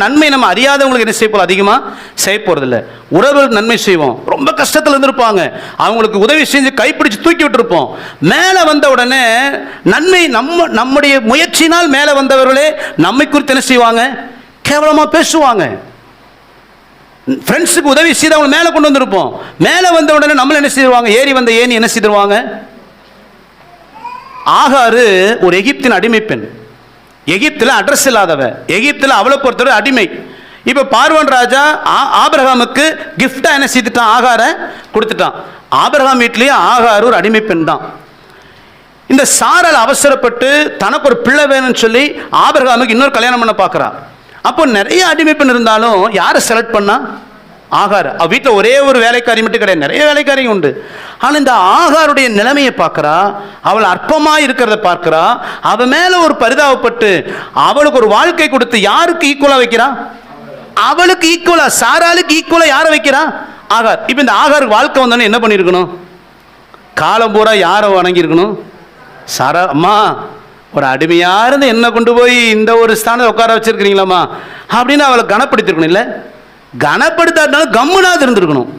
நன்மை நம்ம அறியாதவங்களுக்கு என்ன செய்ய போகிறோம், அதிகமாக செய்ய போகிறதில்ல. உறவுகளுக்கு நன்மை செய்வோம், ரொம்ப கஷ்டத்தில் இருந்திருப்பாங்க, அவங்களுக்கு உதவி செஞ்சு கைப்பிடிச்சு தூக்கி விட்டுருப்போம். மேலே வந்த உடனே நன்மை நம்முடைய முயற்சினால் மேலே வந்தவர்களே நம்மை குறித்து என்ன செய்வாங்க, கேவலமாக பேசுவாங்க. ஃப்ரெண்ட்ஸுக்கு உதவி செய்து அவங்க மேலே கொண்டு வந்திருப்போம், மேலே வந்த உடனே நம்மளை என்ன செய்வாங்க, ஏறி வந்த ஏணி என்ன செய்திருவாங்க. ஆகாரு ஒரு எகிப்தின் அடிமை பெண், எகிப்தில் அட்ரஸ் இல்லாதவ, எகிப்தில் அவளை பொறுத்தவரை அடிமை. இப்போ பார்வோன் ராஜா ஆபிரகாமுக்கு கிஃப்டா என்ன செய்துட்டான், ஆகார கொடுத்துட்டான். ஆபிரகாம் வீட்லேயே ஆகார் ஒரு அடிமை பெண் தான். இந்த சாரால் அவசரப்பட்டு தனக்கு ஒரு பிள்ளை வேணும்னு சொல்லி ஆபிரகாமுக்கு இன்னொரு கல்யாணம் பண்ண பார்க்குறான். அப்போ நிறைய அடிமை பெண் இருந்தாலும் யாரை செலக்ட் பண்ணா, ஆகார். அவ வீட்டில் ஒரே ஒரு வேலைக்காரி மட்டும் கிடையாது, நிறைய வேலைக்காரியும் உண்டு. ஆனால் இந்த ஆகாருடைய நிலைமையை பார்க்குறா, அவள் அற்பமாக இருக்கிறத பார்க்குறா, அவள் மேலே ஒரு பரிதாபப்பட்டு அவளுக்கு ஒரு வாழ்க்கை கொடுத்து யாருக்கு ஈக்குவலாக வைக்கிறா, அவளுக்கு ஈக்குவலாக, சாராளுக்கு ஈக்குவலாக யாரை வைக்கிறா, ஆகார். இப்போ இந்த ஆகாருக்கு வாழ்க்கை வந்தோன்னே என்ன பண்ணியிருக்கணும், காலம் பூரா யாரை வணங்கியிருக்கணும், சாரா. அம்மா ஒரு அடிமையாக இருந்து என்ன கொண்டு போய் இந்த ஒரு ஸ்தானத்தை உட்கார வச்சிருக்கிறீங்களாம்மா அப்படின்னு அவளை கனப்படுத்திருக்கணும். இல்லை, கனப்படுத்தாட்டாலும் கம்முனாது இருந்திருக்கணும்.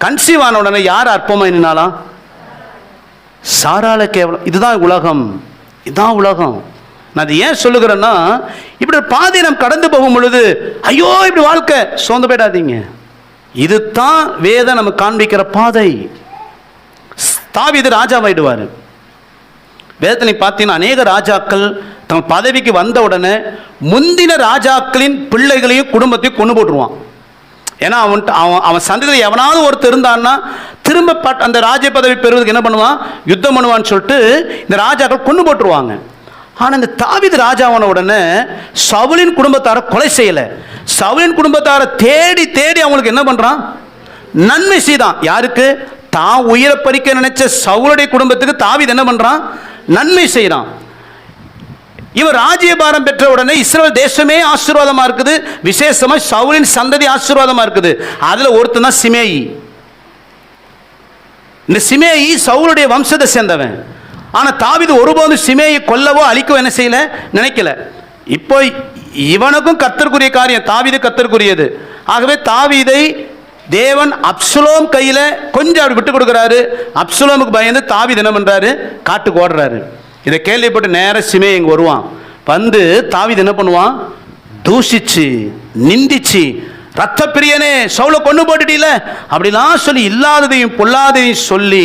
கன்சீவ் ஆன உடனே யார் அற்பமாக நின்னாலாம், சாரால கேவலம். இதுதான் உலகம், இதுதான் உலகம். நான் அது ஏன் சொல்லுகிறேன்னா, இப்படி பாதை நாம் கடந்து போகும் பொழுது ஐயோ இப்படி வாழ்க்கை சோர்ந்து போயிடாதீங்க. இதுதான் வேதம் நமக்கு காண்பிக்கிற பாதை. தாவீது ராஜாவாயிடுவார். வேதத்தை பார்த்தீங்கன்னா அநேக ராஜாக்கள் தம் பதவிக்கு வந்த உடனே முந்தின ராஜாக்களின் பிள்ளைகளையும் குடும்பத்தையும் கொண்டு போட்டுருவான். ஏன்னா அவன் சந்ததியில் எவனாவது ஒருத்தர் இருந்தான்னா திரும்ப அந்த ராஜ்ய பதவி பெறுவதுக்கு என்ன பண்ணுவான், யுத்தம் பண்ணுவான்னு சொல்லிட்டு இந்த ராஜாக்கள் கொண்டு போட்டுருவாங்க. ஆனால் இந்த தாவீது ராஜாவான உடனே சவுலின் குடும்பத்தாரை கொலை செய்யலை, சவுலின் குடும்பத்தாரை தேடி தேடி அவங்களுக்கு என்ன பண்ணுறான், நன்மை செய்தான். யாருக்கு, தான் உயிரை பறிக்க நினைச்ச சவுலுடைய குடும்பத்துக்கு தாவீது என்ன பண்ணுறான், நன்மை செய்கிறான். இவர் ராஜ்யபாரம் பெற்ற உடனே இஸ்ரவேல் தேசமே ஆசீர்வாதமா இருக்குது, விசேஷமா சவுலின் சந்ததி ஆசீர்வாதமா இருக்குது. அதுல ஒருத்தன் தான் சிமேயி. இந்த சிமேயி சவுலுடைய வம்சத்தை சேர்ந்தவன். ஆனா தாவீது ஒருபோதும் சிமேயை கொல்லவோ அழிக்கவோ என்ன செய்யல, நினைக்கல. இப்போ இவனுக்கும் கர்த்தருக்குரிய காரியம், தாவீது கர்த்தருக்குரியது. ஆகவே தாவீதை தேவன் அப்சலோம் கையில் கொஞ்சம் அப்படி விட்டு கொடுக்குறாரு. அப்சலோமுக்கு பயந்து தாவீது என்ன பண்ணுறாரு, காட்டுக்கு ஓடுறாரு. இதை கேள்விப்பட்டு நேர சிமே இங்கே வருவான். வந்து தாவீது என்ன பண்ணுவான், தூஷிச்சு நிந்திச்சு, ரத்த பிரியனே சவுலை கொண்டு போட்டுட்டீல அப்படிலாம் சொல்லி இல்லாததையும் பொல்லாததையும் சொல்லி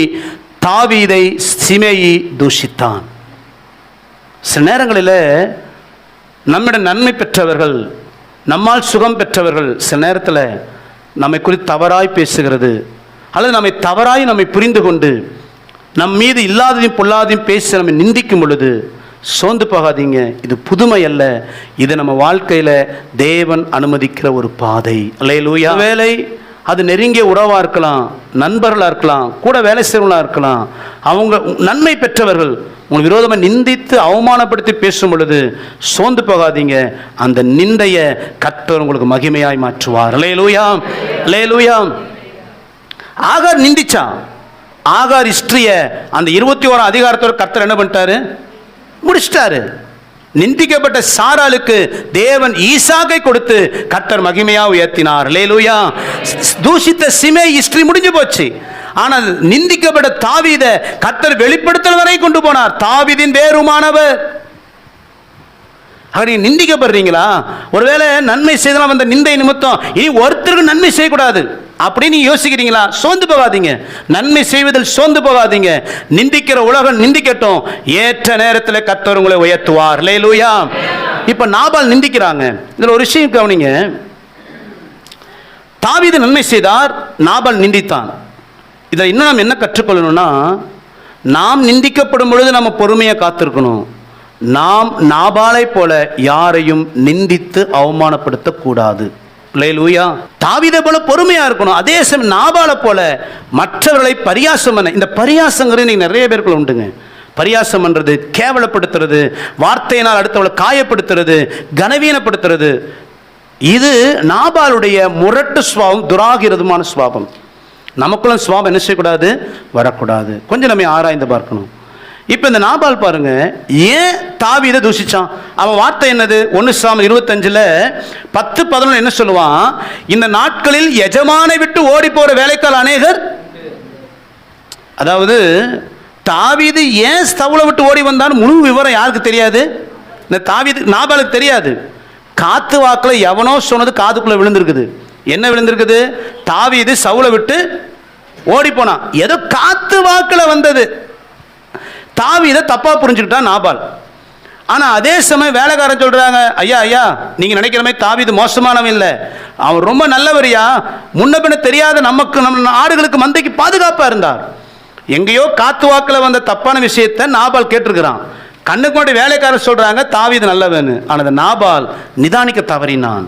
தாவீதை சிமேயி தூஷித்தான். சில நேரங்களில் நம்மிடம் நன்மை பெற்றவர்கள், நம்மால் சுகம் பெற்றவர்கள் சில நேரத்தில் நம்மை குறித்து தவறாய் பேசுகிறது, அல்லது நம்மை புரிந்து கொண்டு நம் மீது இல்லாததையும் பொல்லாதையும் பேசி நம்மை நிந்திக்கும் பொழுது சோர்ந்து போகாதீங்க. இது புதுமை அல்ல, இது நம்ம வாழ்க்கையில் தேவன் அனுமதிக்கிற ஒரு பாதை. அல்லேலூயா. வேலை அது நெருங்கிய உறவாக இருக்கலாம், நண்பர்களாக இருக்கலாம், கூட வேலை செய்கிறவங்களாக இருக்கலாம். அவங்க நன்மை பெற்றவர்கள் உங்கள் விரோதமாக நிந்தித்து அவமானப்படுத்தி பேசும் பொழுது சோர்ந்து போகாதீங்க. அந்த நிந்தையை கர்த்தர் உங்களுக்கு மகிமையாய் மாற்றுவார். அல்லேலூயா, அல்லேலூயா. ஆகார் நிந்திச்சான். ஆகார் ஹிஸ்டரிய அந்த 21 அதிகாரத்தோட கர்த்தர் என்ன பண்ணிட்டாரு, முடிச்சிட்டாரு. நிந்திக்கப்பட்ட சாராளுக்கு தேவன் ஈசாக்கை கொடுத்து கர்த்தர் மகிமையா உயர்த்தினார். அல்லேலூயா. தூஷித்த சிமே ஹிஸ்டரி முடிஞ்சு போச்சு. ஆனால் நிந்திக்கப்பட்ட தாவீதை கர்த்தர் வெளிப்படுத்தல் வரை கொண்டு போனார். தாவீதின் வேறுமானவர். நீங்க நிந்திக்கப்படுறீங்களா, ஒருவேளை நன்மை செய்தாலும் அந்த நிந்தை நிமித்தம் இனி ஒருத்தருக்கு நன்மை செய்யக்கூடாது அப்படின்னு யோசிக்கிறீங்களா, சோர்ந்து போகாதீங்க. நன்மை செய்வதில் சோர்ந்து போகாதீங்க. நிந்திக்கிற உலகம் நிந்திக்கட்டும், ஏற்ற நேரத்தில் கர்த்தர் உங்களை உயர்த்துவார். அல்லேலூயா. இப்ப நாபால் நிந்திக்கிறாங்க. இதுல ஒரு விஷயம் கவனிங்க. தாவீது நன்மை செய்தார், நாபால் நிந்தித்தான். இதில் இன்னும் நாம் என்ன கற்றுக்கொள்ளணும்னா, நாம் நிந்திக்கப்படும் பொழுது நம்ம பொறுமையை காத்திருக்கணும். நாம் நாபாலை போல யாரையும் நிந்தித்து அவமானப்படுத்தக்கூடாது. அல்லேலூயா. தாவீதை போல பொறுமையா இருக்கணும். அதே சமயம் நாபாலை போல மற்றவர்களை பரியாசம் பண்ண, இந்த பரியாசங்கிறது இன்னைக்கு நிறைய பேருக்குள்ள உண்டுங்க. பரியாசம் பண்றது, கேவலப்படுத்துறது, வார்த்தையினால் அடுத்தவளை காயப்படுத்துறது, கனவீனப்படுத்துறது, இது நாபாலுடைய முரட்டு சுவாபம், துராகிரதமான சுவாபம். நமக்குள்ள சுவாபம் என்ன செய்யக்கூடாது, வரக்கூடாது. கொஞ்சம் நம்ம ஆராய்ந்து பார்க்கணும். இப்போ இந்த நாபால் பாருங்க, ஏன் தாவீதை தூஷிச்சான்? அவன் வார்த்தை என்னது? 1 சாமுவேல் 25:10-11 என்ன சொல்லுவான்? இந்த நாட்களில் எஜமானை விட்டு ஓடி போற வேலைக்கால் அநேகர். அதாவது தாவீது ஏன் சவுலை விட்டு ஓடி வந்தான்னு முழு விவரம் யாருக்கு தெரியாது? இந்த நாபாலுக்கு தெரியாது. காத்து வாக்கில் எவனோ சொன்னது காதுக்குள்ள விழுந்திருக்குது. என்ன விழுந்திருக்குது? தாவீது சவுலை விட்டு ஓடி போனான். ஏதோ காத்து வாக்கில் வந்தது. தாவீதை தப்பா புரிஞ்சுக்கிட்டான் நாபால். ஆனா அதே சமயம் வேலைக்காரன் சொல்றாங்க, ஐயா ஐயா, நீங்க நினைக்கிற மாதிரி தாவீது மோசமானவன் இல்லை, அவன் ரொம்ப நல்லவரியா, முன்ன பின்ன தெரியாத நம்ம ஆடுகளுக்கு மந்தைக்கு பாதுகாப்பா இருந்தார். எங்கேயோ காத்து வாக்கில் வந்த தப்பான விஷயத்தை நாபால் கேட்டிருக்கிறான். கண்ணுக்கு முன்னாடி வேலைக்காரர் சொல்றாங்க தாவீது நல்லவன்னு. ஆனால் நாபால் நிதானிக்க தவறினான்.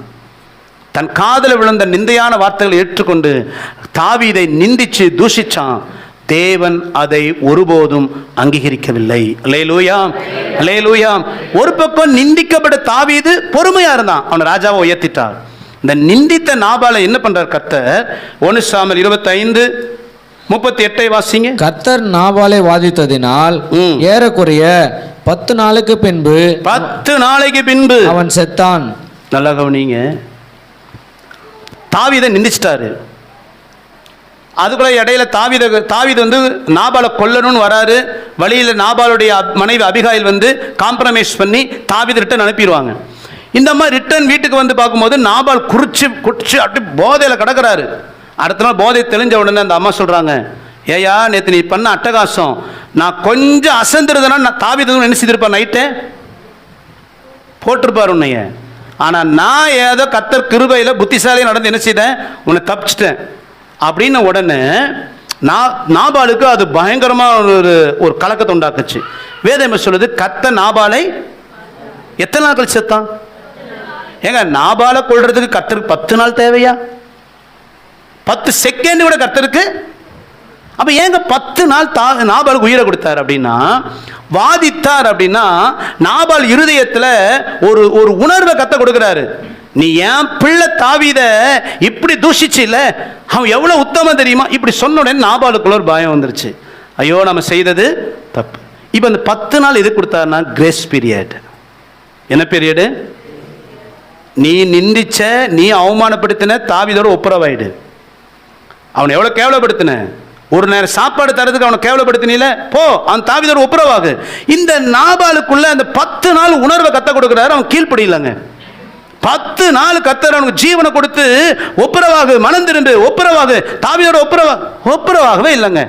தன் காதில் விழுந்த நிந்தையான வார்த்தைகளை ஏற்றுக்கொண்டு தாவீதை நிந்திச்சு தூஷிச்சான். தேவன் அதை ஒருபோதும் அங்கீகரிக்கவில்லை. அல்லேலூயா, அல்லேலூயா. ஒரு பக்கம் நிந்திக்கப்பட்ட தாவீது பொறுமையா இருந்தான், அவன் ராஜாவை உயர்த்திட்டார். இந்த நிந்தித்த நாபாலை என்ன பண்றார் கர்த்தர்? 1 சாமுவேல் 25:38 வாசிங்க. கர்த்தர் நாபாலை வாதித்ததினால் ஏறக்குறைய 10 நாளுக்கு பின்பு 10 நாளைக்கு பின்பு அவன் செத்தான். நல்லா கவனிங்க, தாவீதை நிந்திச்சிட்டாரு. அதுக்குள்ள இடையில தாவீது வந்து நாபாலை கொல்லணும்னு வராரு. வழியில் நாபாலுடைய மனைவி அபிகாயில் வந்து காம்ப்ரமைஸ் பண்ணி தாவீது ரிட்டன் அனுப்பிடுவாங்க. இந்த மாதிரி ரிட்டன் வீட்டுக்கு வந்து பார்க்கும்போது நாபால் குடிச்சு அப்படி போதையில் கிடக்கிறாரு. அடுத்த நாள் போதை தெளிஞ்ச உடனே அந்த அம்மா சொல்றாங்க, ஏயா நேற்று நீ பண்ண அட்டகாசம், நான் கொஞ்சம் அசந்துருதுன்னா நான் தாவீது என்ன செய்திருப்பேன், நைட்டே போட்டிருப்பார் உன்னைய. ஆனால் நான் ஏதோ கர்த்தர் கிருபையில் புத்திசாலியாக நடந்து என்ன செய்தேன், உன்னை தப்பிச்சிட்டேன் அப்படின்னு உடனே நாபாலுக்கு அது பயங்கரமாக ஒரு கலக்கத்தை உண்டாக்குச்சு. வேதம் சொல்லுது, கர்த்தர் நாபாலை எத்தனை நாள் கழிச்சு செத்தான்? ஏங்க நாபாலை கொள்றதுக்கு கர்த்தருக்கு 10 நாள் தேவையா? 10 செகண்ட் கூட கர்த்தருக்கு. அப்ப ஏங்க 10 நாள் நாபாலுக்கு உயிரை கொடுத்தார் அப்படின்னா, வாதித்தார் அப்படின்னா, நாபால் இருதயத்தில் ஒரு உணர்வை கத்த கொடுக்கிறாரு. நீ ஏன் பிள்ளை தாவீத இப்படி தூஷிச்சு இல்ல, அவன் எவ்வளவு உத்தமம் தெரியுமா? இப்படி சொன்ன உடனே நாபாலுக்குள்ள ஒரு பயம் வந்துருச்சு. ஐயோ நம்ம செய்தது தப்பு. இப்போ இந்த 10 நாள் எது கொடுத்தாருன்னா கிரேஸ் பீரியட். என்ன பீரியடு? நீ நிந்திச்ச, நீ அவமானப்படுத்தின தாவீதோட ஒப்புரவாயிடு. அவனை எவ்வளவு கேவலப்படுத்தின, ஒரு நேரம் சாப்பாடு தரதுக்கு அவனை கேவலப்படுத்தினில, போ அவன் தாவீதோட ஒப்புரவாகு. இந்த நாபாலுக்குள்ள அந்த 10 நாள் உணர்வை கத்த கொடுக்கிறாரு. அவன் கீழ்ப்படியிலங்க. 10 நாள் கர்த்தர் அவனுக்கு ஜீவனை கொடுத்து ஒப்புரவாகு, மனம் திரும்பு, ஒப்புரவாகு, தாவீதோட ஒப்புரவாகவே இல்லைங்க.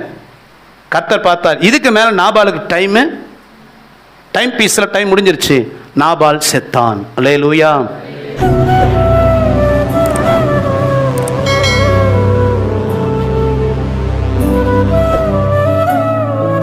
கர்த்தர் பார்த்தார், இதுக்கு மேல நாபாலுக்கு டைம் பீஸ்ல டைம் முடிஞ்சிருச்சு. நாபால் செத்தான். அல்லேலூயா.